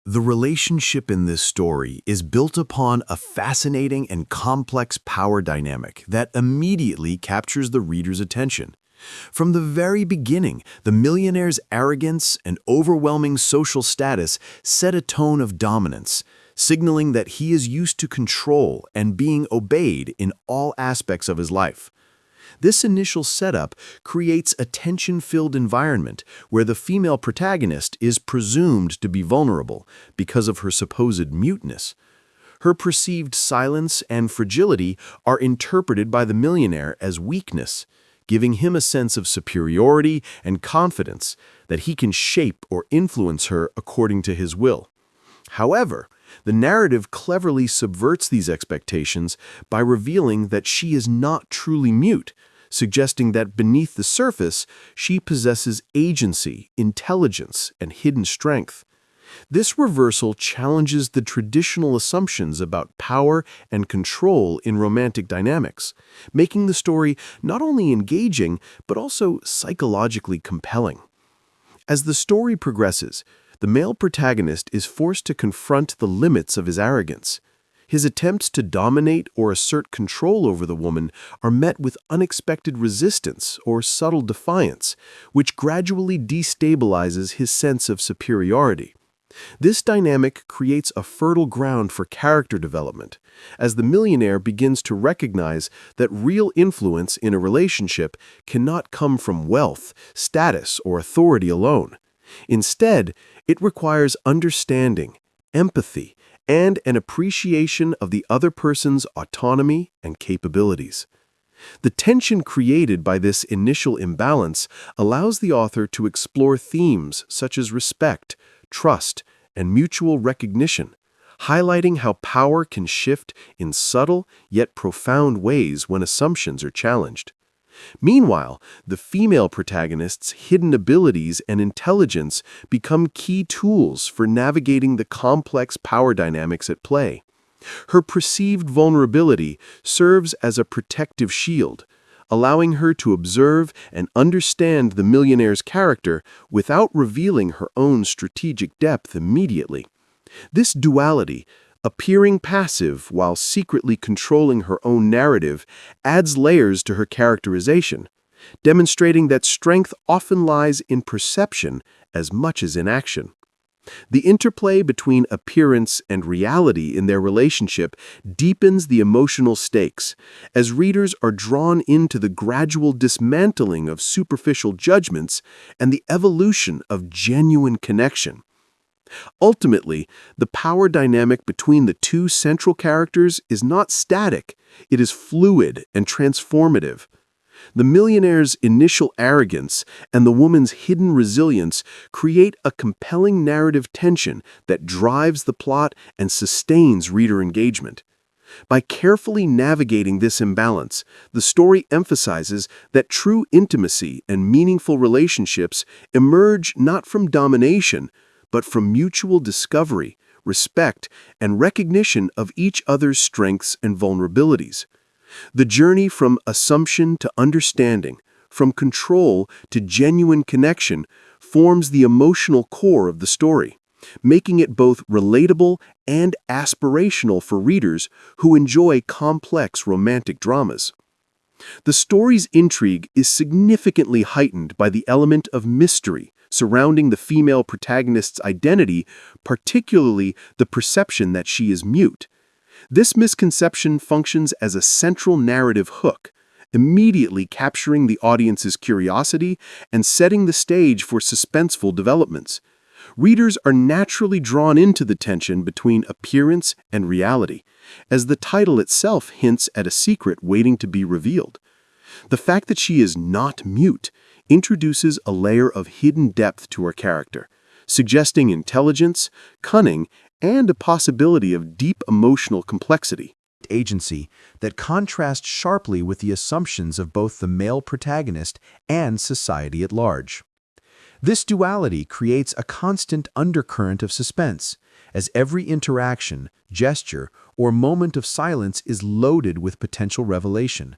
The relationship in this story is built upon a fascinating and complex power dynamic that immediately captures the reader's attention. From the very beginning, the millionaire's arrogance and overwhelming social status set a tone of dominance, signaling that he is used to control and being obeyed in all aspects of his life. This initial setup creates a tension-filled environment where the female protagonist is presumed to be vulnerable because of her supposed muteness. Her perceived silence and fragility are interpreted by the millionaire as weakness, giving him a sense of superiority and confidence that he can shape or influence her according to his will. However, the narrative cleverly subverts these expectations by revealing that she is not truly mute, suggesting that beneath the surface, she possesses agency, intelligence, and hidden strength. This reversal challenges the traditional assumptions about power and control in romantic dynamics, making the story not only engaging, but also psychologically compelling. As the story progresses, the male protagonist is forced to confront the limits of his arrogance. His attempts to dominate or assert control over the woman are met with unexpected resistance or subtle defiance, which gradually destabilizes his sense of superiority. This dynamic creates a fertile ground for character development, as the millionaire begins to recognize that real influence in a relationship cannot come from wealth, status, or authority alone. Instead, it requires understanding, empathy, and an appreciation of the other person's autonomy and capabilities. The tension created by this initial imbalance allows the author to explore themes such as respect, trust, and mutual recognition, highlighting how power can shift in subtle yet profound ways when assumptions are challenged. Meanwhile, the female protagonist's hidden abilities and intelligence become key tools for navigating the complex power dynamics at play. Her perceived vulnerability serves as a protective shield, allowing her to observe and understand the millionaire's character without revealing her own strategic depth immediately. This duality, appearing passive while secretly controlling her own narrative, adds layers to her characterization, demonstrating that strength often lies in perception as much as in action. The interplay between appearance and reality in their relationship deepens the emotional stakes, as readers are drawn into the gradual dismantling of superficial judgments and the evolution of genuine connection. Ultimately, the power dynamic between the two central characters is not static, it is fluid and transformative. The millionaire's initial arrogance and the woman's hidden resilience create a compelling narrative tension that drives the plot and sustains reader engagement. By carefully navigating this imbalance, the story emphasizes that true intimacy and meaningful relationships emerge not from domination, but from mutual discovery, respect, and recognition of each other's strengths and vulnerabilities. The journey from assumption to understanding, from control to genuine connection, forms the emotional core of the story, making it both relatable and aspirational for readers who enjoy complex romantic dramas. The story's intrigue is significantly heightened by the element of mystery surrounding the female protagonist's identity, particularly the perception that she is mute. This misconception functions as a central narrative hook, immediately capturing the audience's curiosity and setting the stage for suspenseful developments. Readers are naturally drawn into the tension between appearance and reality, as the title itself hints at a secret waiting to be revealed. The fact that she is not mute introduces a layer of hidden depth to her character, suggesting intelligence, cunning, and a possibility of deep emotional complexity. Agency that contrasts sharply with the assumptions of both the male protagonist and society at large. This duality creates a constant undercurrent of suspense, as every interaction, gesture, or moment of silence is loaded with potential revelation,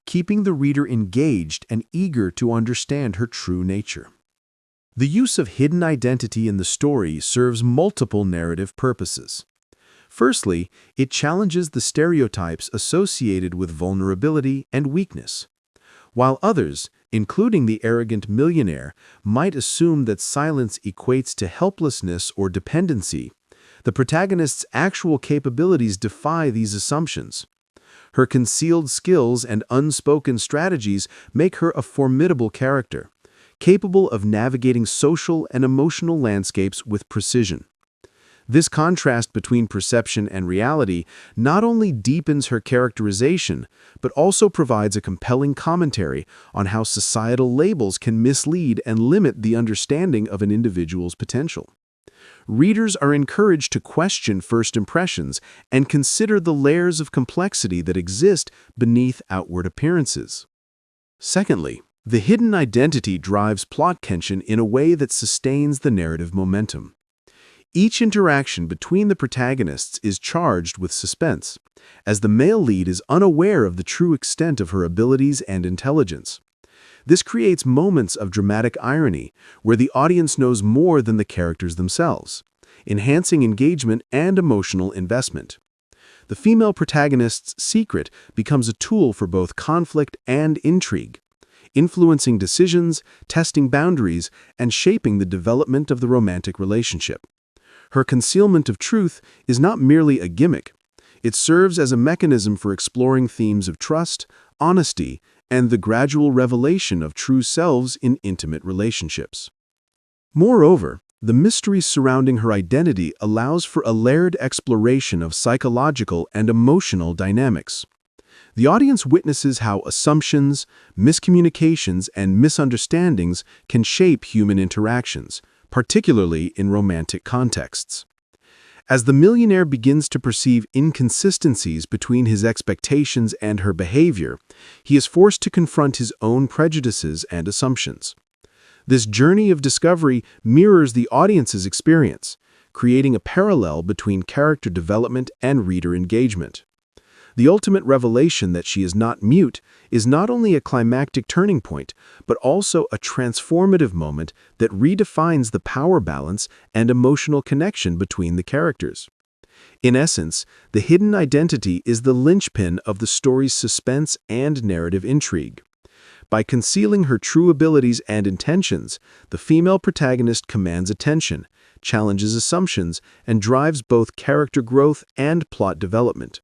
keeping the reader engaged and eager to understand her true nature. The use of hidden identity in the story serves multiple narrative purposes. Firstly, it challenges the stereotypes associated with vulnerability and weakness. While others, including the arrogant millionaire, might assume that silence equates to helplessness or dependency, the protagonist's actual capabilities defy these assumptions. Her concealed skills and unspoken strategies make her a formidable character, capable of navigating social and emotional landscapes with precision. This contrast between perception and reality not only deepens her characterization, but also provides a compelling commentary on how societal labels can mislead and limit the understanding of an individual's potential. Readers are encouraged to question first impressions and consider the layers of complexity that exist beneath outward appearances. Secondly, the hidden identity drives plot tension in a way that sustains the narrative momentum. Each interaction between the protagonists is charged with suspense, as the male lead is unaware of the true extent of her abilities and intelligence. This creates moments of dramatic irony, where the audience knows more than the characters themselves, enhancing engagement and emotional investment. The female protagonist's secret becomes a tool for both conflict and intrigue, influencing decisions, testing boundaries, and shaping the development of the romantic relationship. Her concealment of truth is not merely a gimmick. It serves as a mechanism for exploring themes of trust, honesty, and the gradual revelation of true selves in intimate relationships. Moreover, the mystery surrounding her identity allows for a layered exploration of psychological and emotional dynamics. The audience witnesses how assumptions, miscommunications, and misunderstandings can shape human interactions, particularly in romantic contexts. As the millionaire begins to perceive inconsistencies between his expectations and her behavior, he is forced to confront his own prejudices and assumptions. This journey of discovery mirrors the audience's experience, creating a parallel between character development and reader engagement. The ultimate revelation that she is not mute is not only a climactic turning point, but also a transformative moment that redefines the power balance and emotional connection between the characters. In essence, the hidden identity is the linchpin of the story's suspense and narrative intrigue. By concealing her true abilities and intentions, the female protagonist commands attention, challenges assumptions, and drives both character growth and plot development.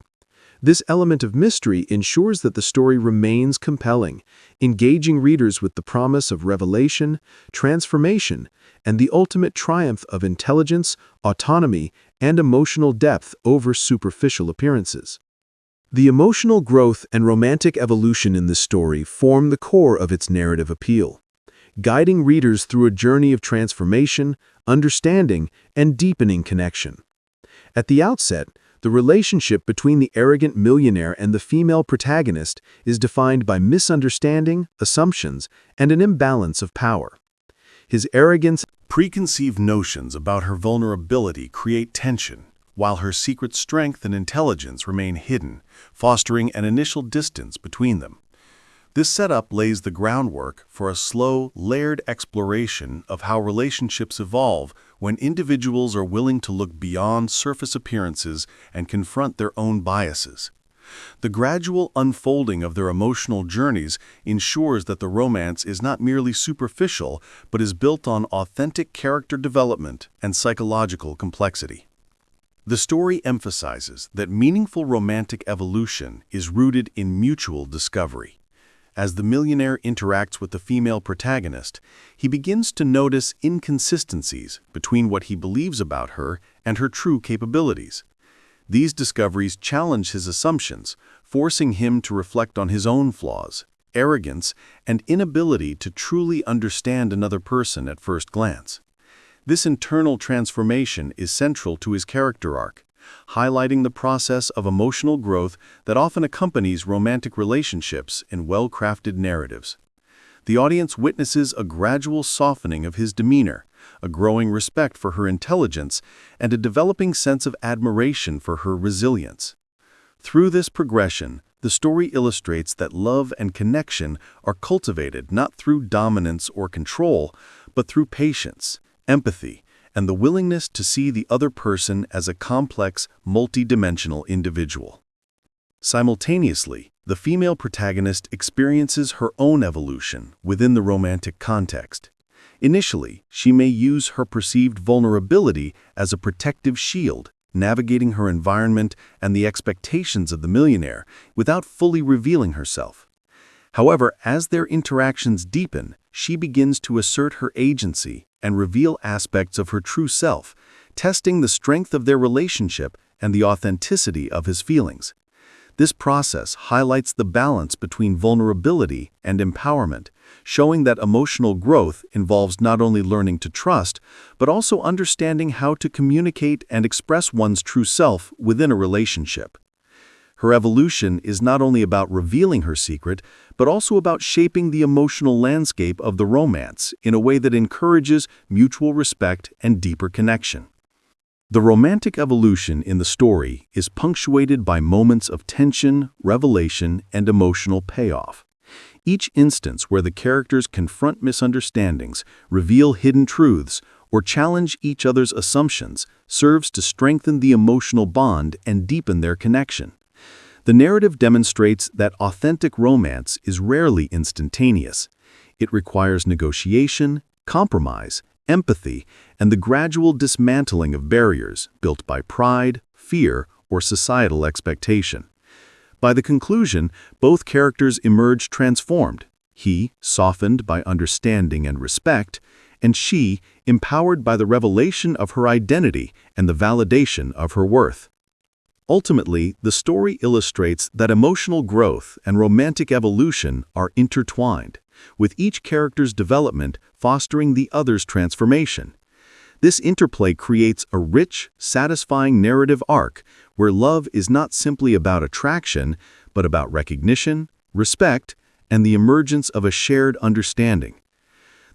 This element of mystery ensures that the story remains compelling, engaging readers with the promise of revelation, transformation, and the ultimate triumph of intelligence, autonomy, and emotional depth over superficial appearances. The emotional growth and romantic evolution in this story form the core of its narrative appeal, guiding readers through a journey of transformation, understanding, and deepening connection. At the outset, the relationship between the arrogant millionaire and the female protagonist is defined by misunderstanding, assumptions, and an imbalance of power. His arrogance, Preconceived notions about her vulnerability create tension, while her secret strength and intelligence remain hidden, fostering an initial distance between them. This setup lays the groundwork for a slow, layered exploration of how relationships evolve when individuals are willing to look beyond surface appearances and confront their own biases. The gradual unfolding of their emotional journeys ensures that the romance is not merely superficial, but is built on authentic character development and psychological complexity. The story emphasizes that meaningful romantic evolution is rooted in mutual discovery. As the millionaire interacts with the female protagonist, he begins to notice inconsistencies between what he believes about her and her true capabilities. These discoveries challenge his assumptions, forcing him to reflect on his own flaws, arrogance, and inability to truly understand another person at first glance. This internal transformation is central to his character arc, highlighting the process of emotional growth that often accompanies romantic relationships in well-crafted narratives. The audience witnesses a gradual softening of his demeanor, a growing respect for her intelligence, and a developing sense of admiration for her resilience. Through this progression, the story illustrates that love and connection are cultivated not through dominance or control, but through patience, empathy, and the willingness to see the other person as a complex, multidimensional individual. Simultaneously, the female protagonist experiences her own evolution within the romantic context. Initially, she may use her perceived vulnerability as a protective shield, navigating her environment and the expectations of the millionaire without fully revealing herself. However, as their interactions deepen, she begins to assert her agency and reveal aspects of her true self, testing the strength of their relationship and the authenticity of his feelings. This process highlights the balance between vulnerability and empowerment, showing that emotional growth involves not only learning to trust, but also understanding how to communicate and express one's true self within a relationship. Her evolution is not only about revealing her secret, but also about shaping the emotional landscape of the romance in a way that encourages mutual respect and deeper connection. The romantic evolution in the story is punctuated by moments of tension, revelation, and emotional payoff. Each instance where the characters confront misunderstandings, reveal hidden truths, or challenge each other's assumptions serves to strengthen the emotional bond and deepen their connection. The narrative demonstrates that authentic romance is rarely instantaneous. It requires negotiation, compromise, empathy, and the gradual dismantling of barriers built by pride, fear, or societal expectation. By the conclusion, both characters emerge transformed, he softened by understanding and respect, and she empowered by the revelation of her identity and the validation of her worth. Ultimately, the story illustrates that emotional growth and romantic evolution are intertwined, with each character's development fostering the other's transformation. This interplay creates a rich, satisfying narrative arc where love is not simply about attraction, but about recognition, respect, and the emergence of a shared understanding.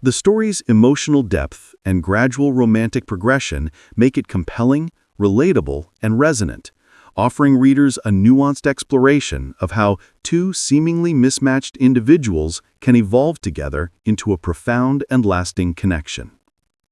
The story's emotional depth and gradual romantic progression make it compelling, relatable, and resonant, offering readers a nuanced exploration of how two seemingly mismatched individuals can evolve together into a profound and lasting connection.